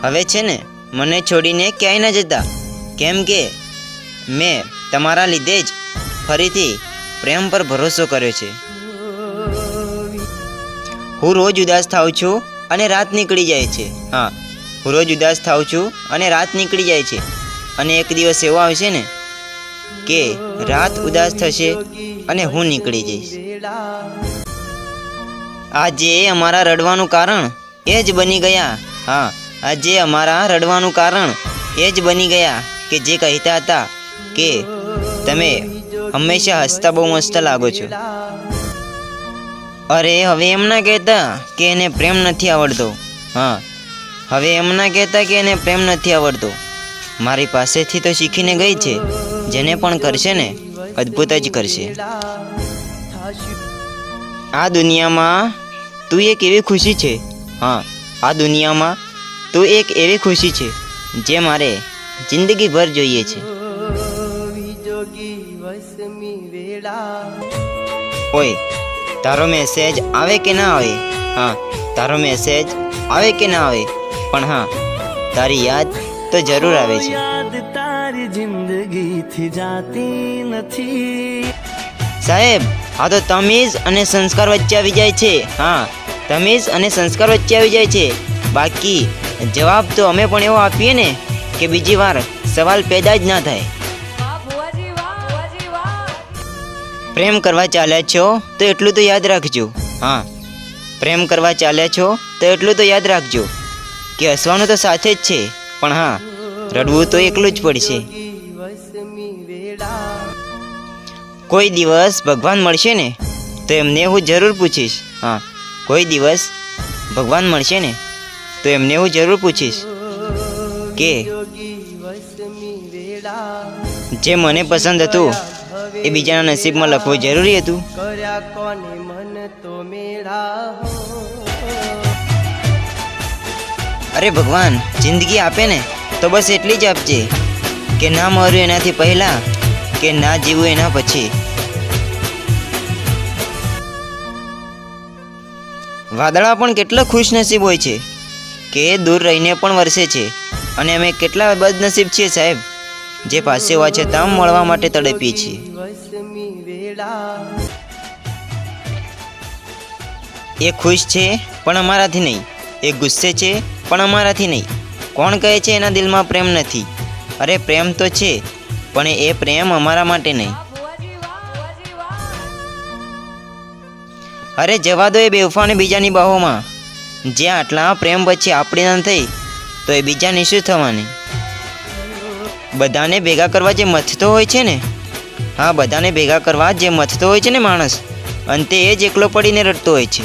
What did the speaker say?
હવે છે ને મને છોડીને ક્યાંય ન જતા, કેમ કે મેં તમારા લીધે જ ફરીથી પ્રેમ પર ભરોસો કર્યો છે. હું રોજ ઉદાસ થાઉં છું અને રાત નીકળી જાય છે. હા, હું રોજ ઉદાસ થાઉં છું અને રાત નીકળી જાય છે. અને એક દિવસ એવો આવશે ને કે રાત ઉદાસ થશે અને હું નીકળી જઈશ. આજે અમારા રડવાનું કારણ એ જ બની ગયા. હા, આજે અમારા રડવાનું કારણ એ જ બની ગયા કે જે કહેતા હતા કે તમે હંમેશા હસતા બહુ મસ્ત લાગો છો. અરે હવે એમ ના કહેતા કે એને પ્રેમ નથી આવડતો. હા, હવે એમ ના કહેતા કે એને પ્રેમ નથી આવડતો. મારી પાસેથી તો શીખીને ગઈ છે. જેને પણ કરશે ને અદ્ભુત જ કરશે. આ દુનિયામાં તું એક એવી ખુશી છે. હા, આ દુનિયામાં તું એક એવી ખુશી છે જે મારે જિંદગીભર જોઈએ છે. ઓય, તારો મેસેજ આવે કે ના આવે? હા, તારો મેસેજ આવે કે ના આવે, પણ હા, તારી યાદ તો જરૂર આવે છે. સાહેબ, આ તો તમીઝ અને સંસ્કાર વચ્ચે આવી જાય છે. હા, તમીઝ અને સંસ્કાર વચ્ચે આવી જાય છે. બાકી જવાબ તો અમે પણ એવો આપીએ ને કે બીજી વાર સવાલ પેદા જ ના થાય. પ્રેમ કરવા ચાલ્યા છો તો એટલું તો યાદ રાખજો. હા, પ્રેમ કરવા ચાલ્યા છો તો એટલું તો યાદ રાખજો કે હસવાનું તો સાથે જ છે, પણ હા, રડવું તો એકલું જ પડશે. કોઈ દિવસ ભગવાન મળશે ને તો એમને હું જરૂર પૂછીશ. હા, કોઈ દિવસ ભગવાન મળશે ને તો એમને હું જરૂર પૂછીશ કે જે મને પસંદ હતું એ બીજાના નસીબમાં લખવું જરૂરી હતું. અરે ભગવાન જિંદગી આપે ને તો બસ એટલી જ આપજે કે ના મર્યું એનાથી પહેલા કે ના જીવું એના પછી. વાદળા પણ કેટલા ખુશ નસીબ હોય છે કે દૂર રહીને પણ વરસે છે. અને અમે કેટલા બદનસીબ છીએ સાહેબ, જે પાસે હોવા છતાં મળવા માટે તડપીએ છીએ. એ ખુશ છે પણ અમારાથી નહીં, એ ગુસ્સે છે પણ અમારાથી નહીં. કોણ કહે છે એના દિલમાં પ્રેમ નથી? અરે પ્રેમ તો છે, પણ એ પ્રેમ અમારા માટે નહીં. અરે જવા દો એ બેવફાને બીજાની બાહોમાં. જે આટલા પ્રેમ પછી આપણી ના થઈ તો એ બીજાની શું થવાની? બધાને ભેગા કરવા જે મથતો હોય છે ને, હા, બધાને ભેગા કરવા જે મથતો હોય છે ને માણસ, અંતે એ જ એકલો પડીને રડતો હોય છે.